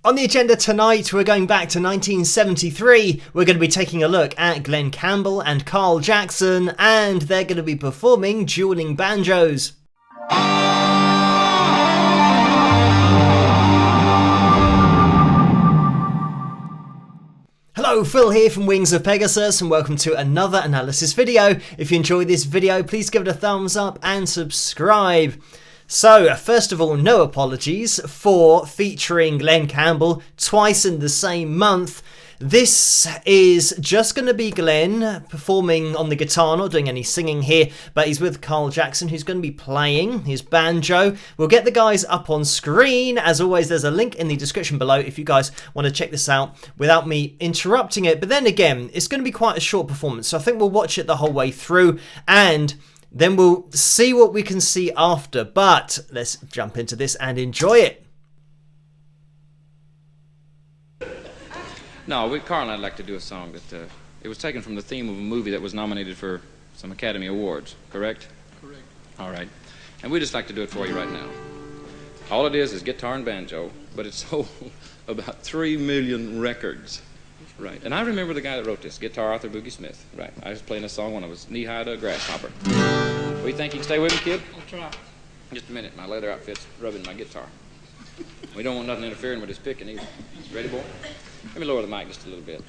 On the agenda tonight, we're going back to 1973. We're going to be taking a look at Glen Campbell and Carl Jackson, and they're going to be performing Duelling Banjos. Hello, Phil here from Wings of Pegasus, and welcome to another analysis video. If you enjoyed this video, please give it a thumbs up and subscribe. So, first of all, no apologies for featuring Glen Campbell twice in the same month. This is just going to be Glen performing on the guitar, not doing any singing here, but he's with Carl Jackson, who's going to be playing his banjo. We'll get the guys up on screen. As always, there's a link in the description below if you guys want to check this out without me interrupting it. But then again, it's going to be quite a short performance, so I think we'll watch it the whole way through, and then we'll see what we can see after. But let's jump into this and enjoy it. No, Carl and I'd like to do a song that it was taken from the theme of a movie that was nominated for some Academy Awards, correct? Correct. All right. And we'd just like to do it for you right now. All it is guitar and banjo, but it's sold about 3 million records. Right. And I remember the guy that wrote this, guitar Arthur Boogie Smith. Right. I was playing a song when I was knee-high to a grasshopper. What do you think? You can stay with me, kid? I'll try. Just a minute. My leather outfit's rubbing my guitar. We don't want nothing interfering with his picking either. Ready, boy? Let me lower the mic just a little bit.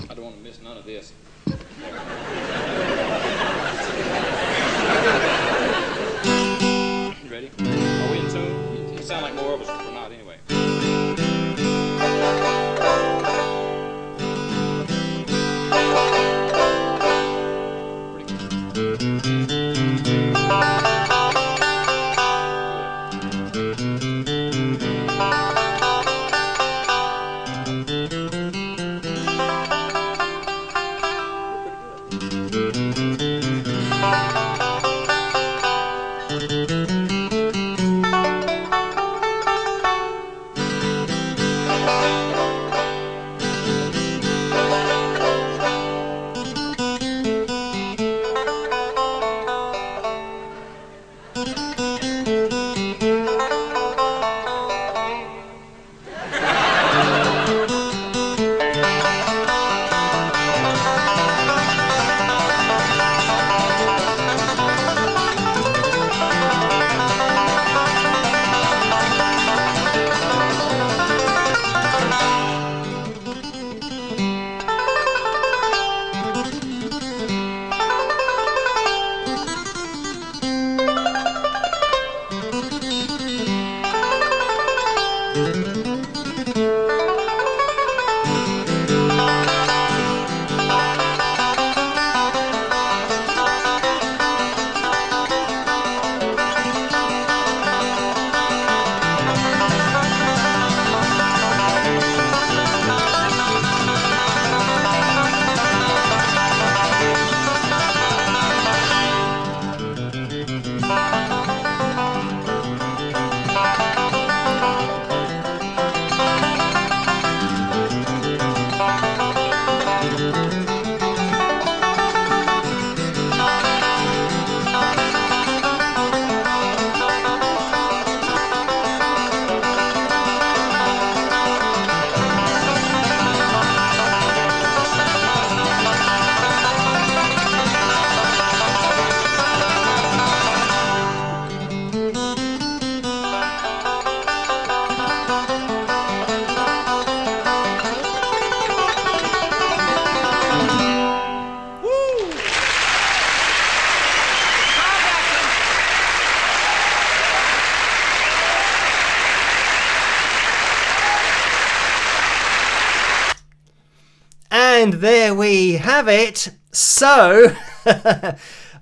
I don't want to miss none of this. You ready? Are we in tune? You sound like more of us if we're not anyway. And there we have it. So,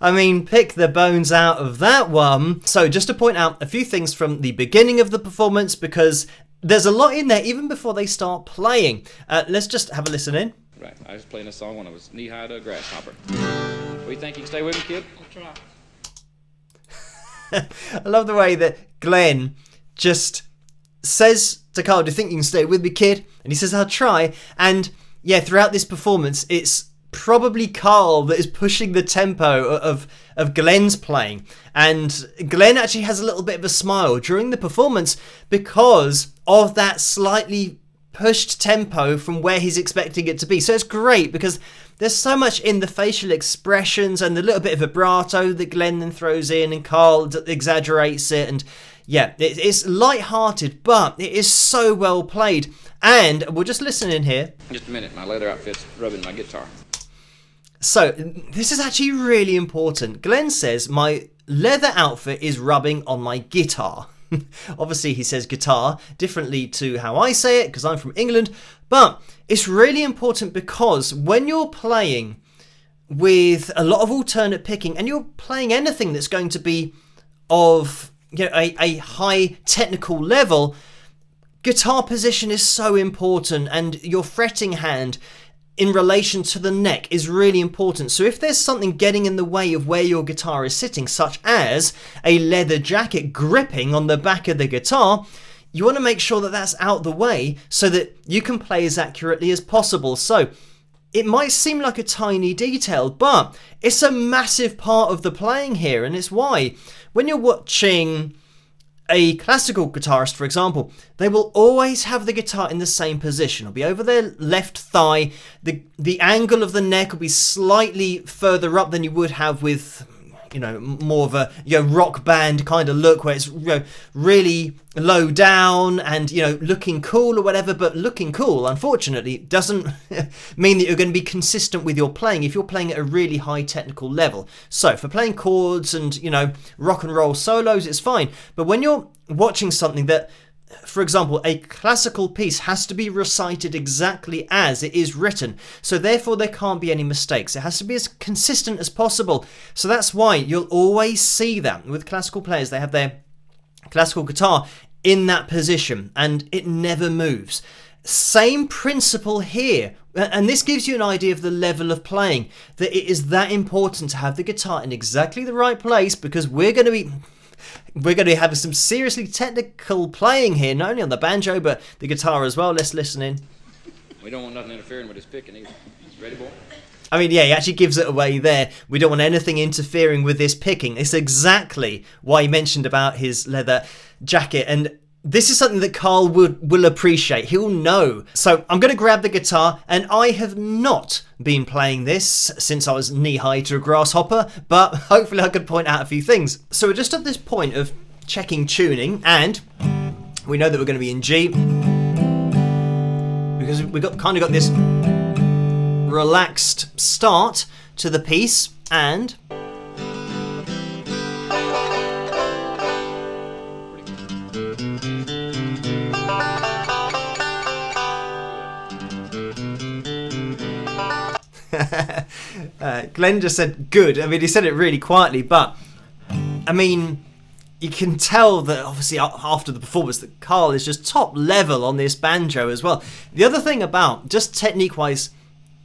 I mean, pick the bones out of that one. So just to point out a few things from the beginning of the performance, because there's a lot in there even before they start playing. Let's just have a listen in. Right. I was playing a song when I was knee-high to a grasshopper. What do you think? You can stay with me, kid? I'll try. I love the way that Glen just says to Carl, do you think you can stay with me, kid? And he says, I'll try. And yeah, throughout this performance, it's probably Carl that is pushing the tempo of Glen's playing. And Glen actually has a little bit of a smile during the performance because of that slightly pushed tempo from where he's expecting it to be. So it's great because there's so much in the facial expressions and the little bit of vibrato that Glen then throws in, and Carl exaggerates it. And yeah, it's light-hearted, but it is so well played. And we'll just listen in here. Just a minute, my leather outfit's rubbing my guitar. So this is actually really important. Glen says, my leather outfit is rubbing on my guitar. Obviously, he says guitar differently to how I say it because I'm from England. But it's really important because when you're playing with a lot of alternate picking and you're playing anything that's going to be of a high technical level, guitar position is so important, and your fretting hand in relation to the neck is really important. So if there's something getting in the way of where your guitar is sitting, such as a leather jacket gripping on the back of the guitar, you want to make sure that that's out the way so that you can play as accurately as possible. So it might seem like a tiny detail, but it's a massive part of the playing here, and it's why when you're watching a classical guitarist, for example, they will always have the guitar in the same position. It'll be over their left thigh. The angle of the neck will be slightly further up than you would have with, more of a rock band kind of look, where it's really low down and looking cool or whatever. But looking cool, unfortunately, doesn't mean that you're going to be consistent with your playing if you're playing at a really high technical level. So for playing chords and rock and roll solos, it's fine. But when you're watching something that, for example, a classical piece has to be recited exactly as it is written. So therefore there can't be any mistakes. It has to be as consistent as possible. So that's why you'll always see that with classical players. They have their classical guitar in that position and it never moves. Same principle here. And this gives you an idea of the level of playing, that it is that important to have the guitar in exactly the right place, because we're going to be having some seriously technical playing here, not only on the banjo, but the guitar as well. Let's listen in. We don't want nothing interfering with his picking either. Ready, boy? I mean, yeah, he actually gives it away there. We don't want anything interfering with this picking. It's exactly why he mentioned about his leather jacket. And this is something that Carl will appreciate. He'll know. So I'm going to grab the guitar, and I have not been playing this since I was knee-high to a grasshopper, but hopefully I could point out a few things. So we're just at this point of checking tuning, and we know that we're going to be in G, because we've got this relaxed start to the piece, and Glen just said good. I mean, he said it really quietly, but I mean, you can tell that obviously after the performance that Carl is just top level on this banjo as well. The other thing about, just technique wise,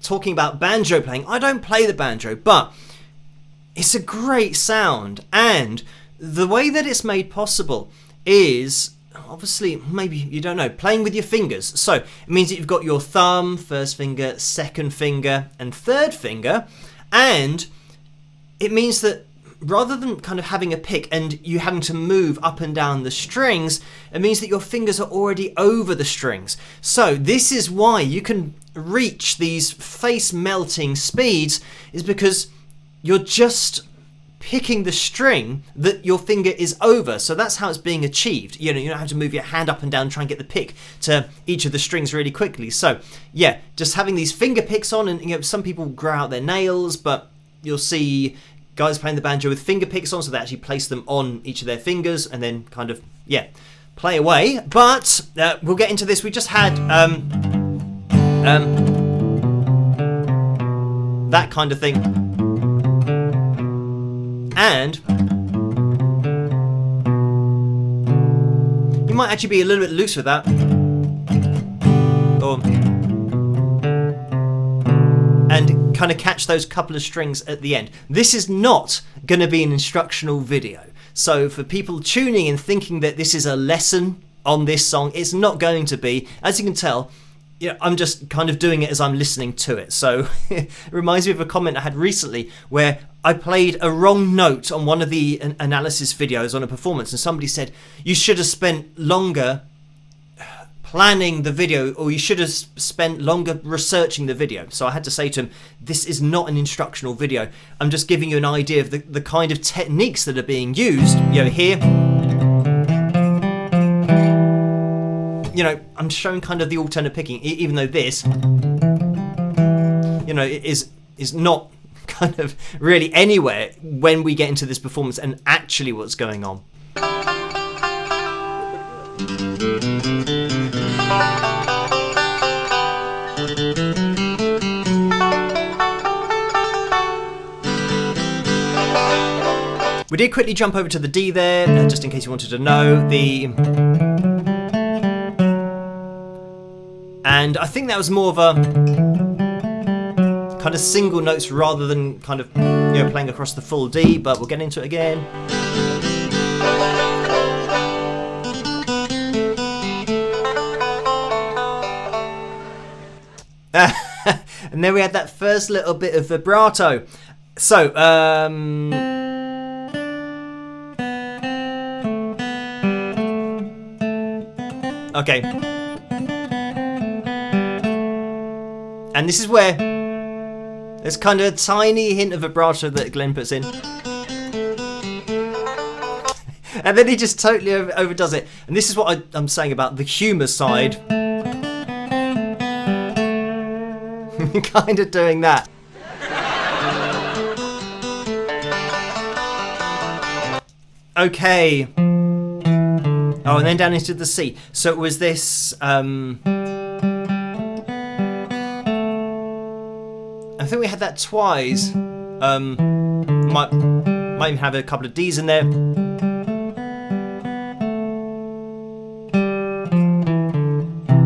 talking about banjo playing, I don't play the banjo, but it's a great sound, and the way that it's made possible is, obviously, maybe you don't know, playing with your fingers. So it means that you've got your thumb, first finger, second finger, and third finger. And it means that rather than kind of having a pick and you having to move up and down the strings, it means that your fingers are already over the strings. So this is why you can reach these face melting speeds, is because you're just picking the string that your finger is over. So that's how it's being achieved. You don't have to move your hand up and down, try and get the pick to each of the strings really quickly. So yeah, just having these finger picks on, and some people grow out their nails, but you'll see guys playing the banjo with finger picks on, so they actually place them on each of their fingers and then kind of, yeah, play away. But we'll get into this. We just had that kind of thing. And you might actually be a little bit loose with that. And kind of catch those couple of strings at the end. This is not going to be an instructional video. So for people tuning in thinking that this is a lesson on this song, it's not going to be. As you can tell, I'm just kind of doing it as I'm listening to it. So it reminds me of a comment I had recently where I played a wrong note on one of the analysis videos on a performance, and somebody said, you should have spent longer planning the video, or you should have spent longer researching the video. So I had to say to him, this is not an instructional video. I'm just giving you an idea of the kind of techniques that are being used. You know, here, you know, I'm showing kind of the alternate picking, even though this, you know, is not kind of really anywhere when we get into this performance and actually what's going on. We did quickly jump over to the D there, just in case you wanted to know. And I think that was more of a kind of single notes rather than kind of, you know, playing across the full D, but we'll get into it again. And then we had that first little bit of vibrato. So, okay. And this is where there's kind of a tiny hint of vibrato that Glen puts in. And then he just totally overdoes it. And this is what I'm saying about the humour side. Kind of doing that. Okay. Oh, and then down into the C. So it was this. I think we had that twice. Might even have a couple of D's in there.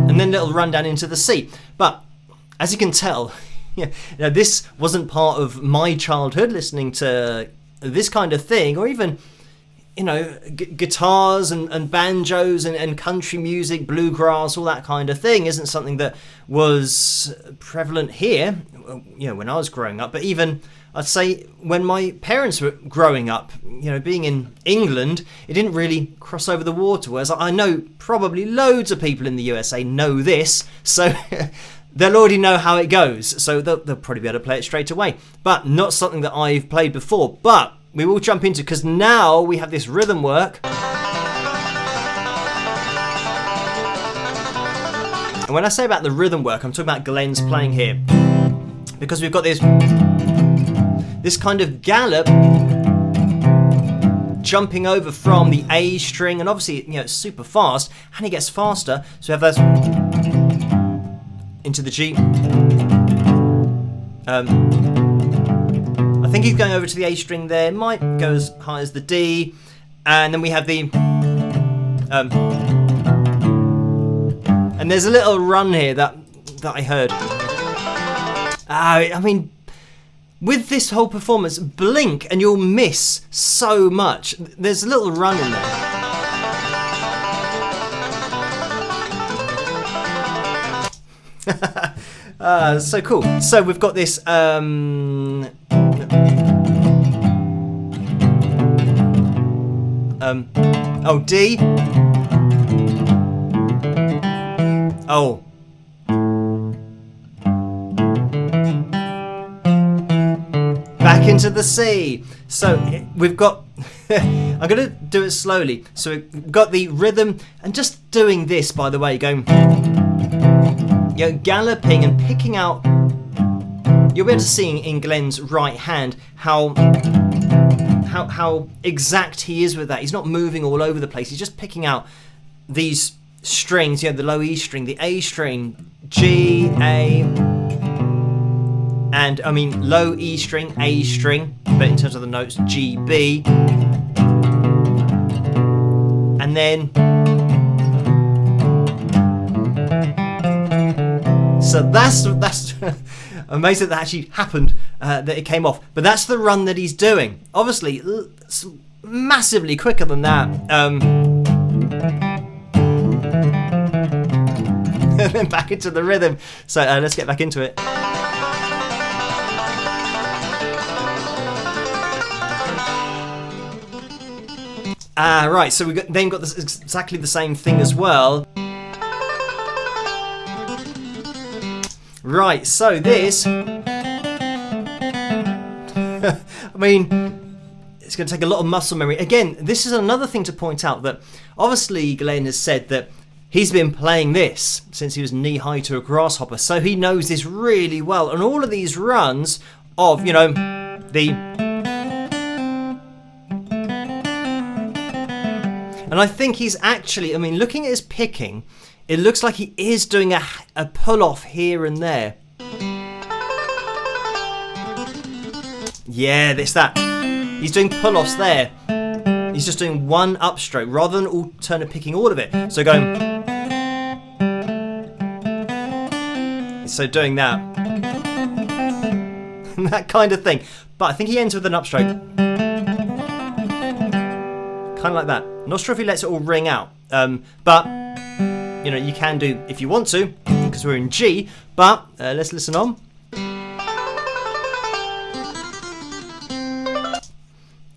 And then it'll run down into the C. But as you can tell, yeah, you know, this wasn't part of my childhood, listening to this kind of thing, or even, you know, guitars and banjos and country music, bluegrass, all that kind of thing isn't something that was prevalent here, you know, when I was growing up. But even, I'd say, when my parents were growing up, you know, being in England, it didn't really cross over the water. Whereas I know probably loads of people in the USA know this, so they'll already know how it goes. So they'll probably be able to play it straight away. But not something that I've played before. But we will jump into, because now we have this rhythm work. And when I say about the rhythm work, I'm talking about Glen's playing here. Because we've got this kind of gallop jumping over from the A string, and obviously, you know, it's super fast, and it gets faster. So we have this into the G. I think he's going over to the A string there. Might go as high as the D, and then we have the and there's a little run here that I heard. I mean, with this whole performance, blink and you'll miss so much. There's a little run in there. So cool. So we've got this oh, D. Oh. Back into the C. So we've got I'm going to do it slowly. So we've got the rhythm, and just doing this, by the way, going, you know, galloping and picking out. You'll be able to see in Glen's right hand how exact he is with that. He's not moving all over the place. He's just picking out these strings. You know, the low E string, the A string, G, A, and I mean low E string, A string, but in terms of the notes, G, B, and then so that's amazing that actually happened, that it came off. But that's the run that he's doing. Obviously, it's massively quicker than that. And then back into the rhythm. So let's get back into it. Right, so we then got this, exactly the same thing as well. Right, so this... I mean, it's going to take a lot of muscle memory. Again, this is another thing to point out, that obviously Glen has said that he's been playing this since he was knee-high to a grasshopper, so he knows this really well. And all of these runs of, you know, the... And I think he's actually, I mean, looking at his picking, it looks like he is doing a pull-off here and there. Yeah, it's that. He's doing pull-offs there. He's just doing one upstroke rather than alternate picking all of it. So going... So doing that. That kind of thing. But I think he ends with an upstroke. Kind of like that. Not sure if he lets it all ring out. But, you know, you can do if you want to, because we're in G. But let's listen on.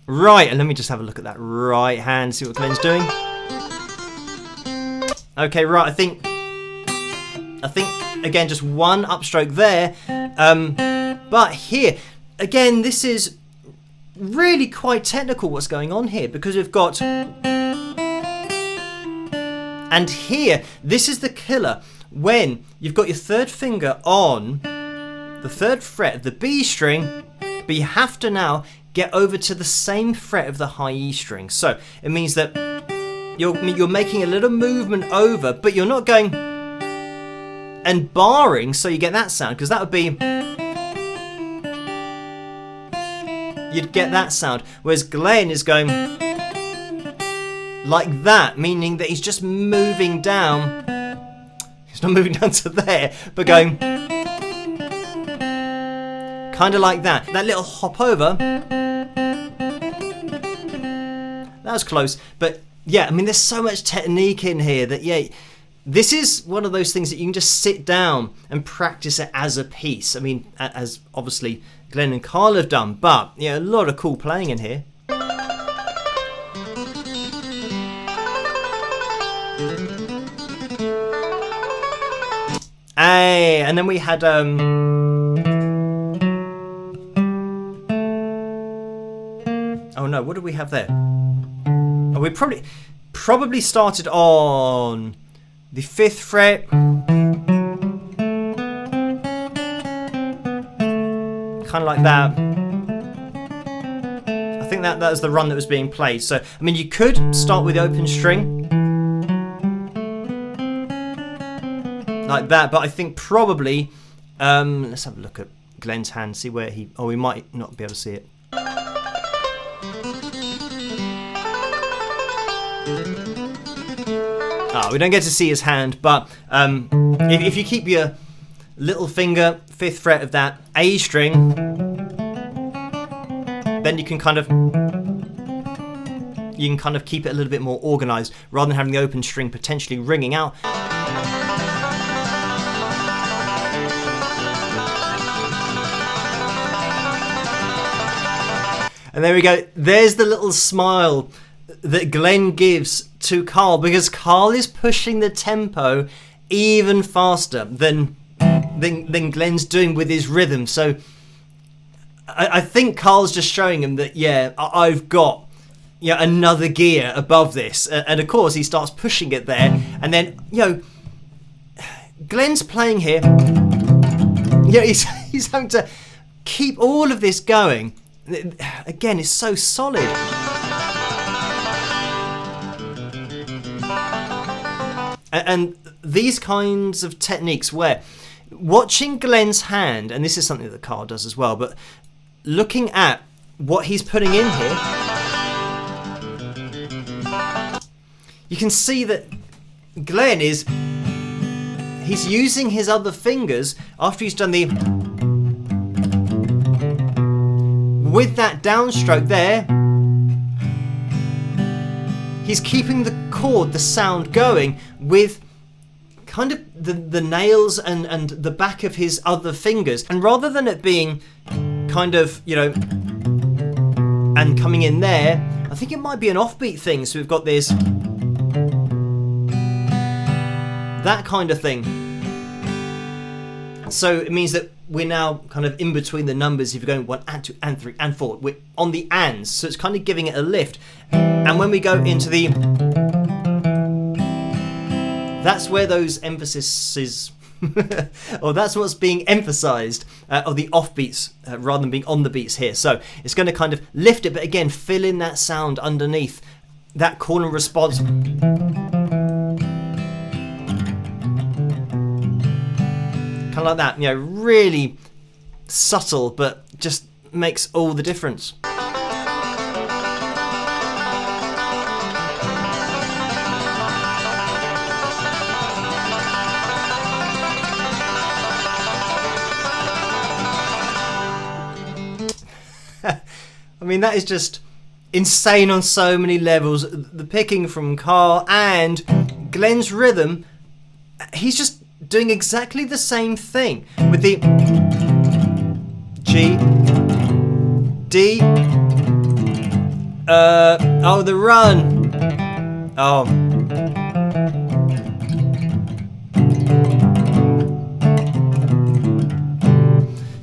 Right, and let me just have a look at that right hand, see what Glen's doing. Okay, right, I think again, just one upstroke there. But here, again, this is really quite technical what's going on here, because we've got... And here, this is the killer, when you've got your third finger on the third fret of the B string, but you have to now get over to the same fret of the high E string. So it means that you're making a little movement over, but you're not going and barring, so you get that sound, because that would be... You'd get that sound, whereas Glen is going like that, meaning that he's just moving down. He's not moving down to there, but going kind of like that. That little hop over, that was close, but yeah, I mean, there's so much technique in here that, yeah, this is one of those things that you can just sit down and practice it as a piece. I mean, as obviously Glen and Carl have done, but yeah, a lot of cool playing in here. Hey, and then we had oh no, what did we have there? Oh, we probably started on the 5th fret. Kind of like that. I think that was the run that was being played. So, I mean, you could start with the open string. Like that, but I think probably... let's have a look at Glen's hand, see where he... Oh, we might not be able to see it. We don't get to see his hand, but if you keep your little finger 5th fret of that A string, then you can kind of keep it a little bit more organized rather than having the open string potentially ringing out. And there we go. There's the little smile that Glen gives to Carl, because Carl is pushing the tempo even faster than Glen's doing with his rhythm. So I think Carl's just showing him that, yeah, I've got, you know, another gear above this. And of course he starts pushing it there, and then, you know, Glen's playing here. You know, he's having to keep all of this going. Again, it's so solid. And these kinds of techniques where watching Glen's hand, and this is something that Carl does as well, but looking at what he's putting in here, you can see that Glen he's using his other fingers after he's done the... With that downstroke there, he's keeping the chord, the sound going with kind of the nails and the back of his other fingers. And rather than it being kind of, you know, and coming in there, I think it might be an offbeat thing. So we've got this, that kind of thing. So it means that we're now kind of in between the numbers. If you're going 1 and 2 and 3 and 4, we're on the ands, so it's kind of giving it a lift. And when we go into the, that's where those emphases or that's what's being emphasized, of the off beats rather than being on the beats here. So it's going to kind of lift it, but again fill in that sound underneath that call and response. Kind of like that, you know, really subtle, but just makes all the difference. I mean, that is just insane on so many levels. The picking from Carl and Glen's rhythm, he's just doing exactly the same thing with the G, D, oh, the run, oh,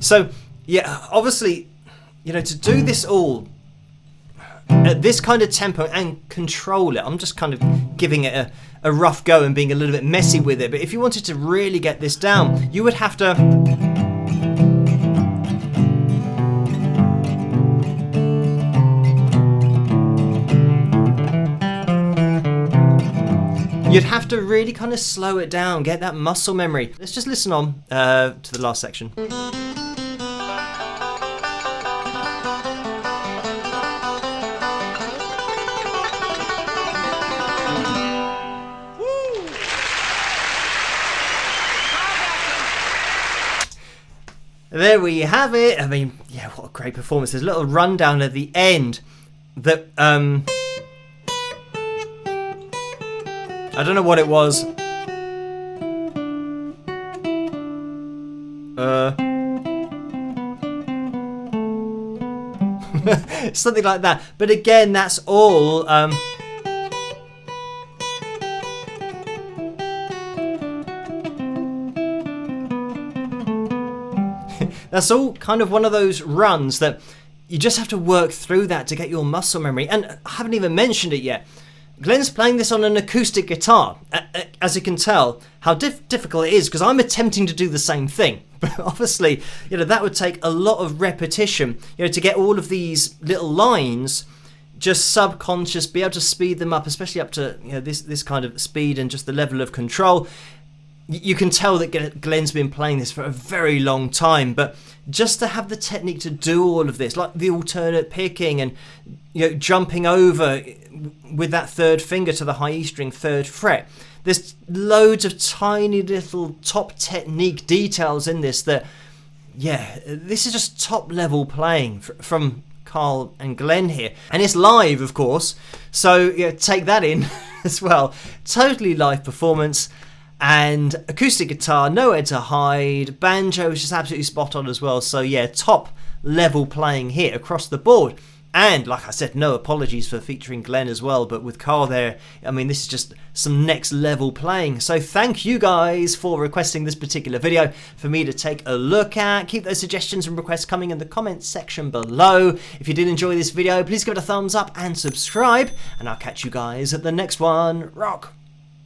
so yeah, obviously, you know, to do this all at this kind of tempo and control it, I'm just kind of giving it a rough go and being a little bit messy with it, but if you wanted to really get this down, you would have to really kind of slow it down, get that muscle memory. Let's just listen on to the last section. There we have it. I mean, yeah, what a great performance. There's a little rundown at the end that, I don't know what it was. Something like that. But again, that's all, that's all kind of one of those runs that you just have to work through that to get your muscle memory. And I haven't even mentioned it yet. Glen's playing this on an acoustic guitar. As you can tell, how difficult it is, because I'm attempting to do the same thing. But obviously, you know, that would take a lot of repetition, you know, to get all of these little lines just subconscious, be able to speed them up, especially up to, you know, this kind of speed and just the level of control. You can tell that Glen's been playing this for a very long time, but just to have the technique to do all of this, like the alternate picking and, you know, jumping over with that third finger to the high E string third fret. There's loads of tiny little top technique details in this that, yeah, this is just top level playing from Carl and Glen here. And it's live, of course, so yeah, take that in as well. Totally live performance. And acoustic guitar, nowhere to hide. Banjo is just absolutely spot on as well. So yeah, top level playing here across the board. And like I said, no apologies for featuring Glen as well, but with Carl there, I mean, this is just some next level playing. So thank you guys for requesting this particular video for me to take a look at. Keep those suggestions and requests coming in the comments section below. If you did enjoy this video, please give it a thumbs up and subscribe, and I'll catch you guys at the next one. Rock!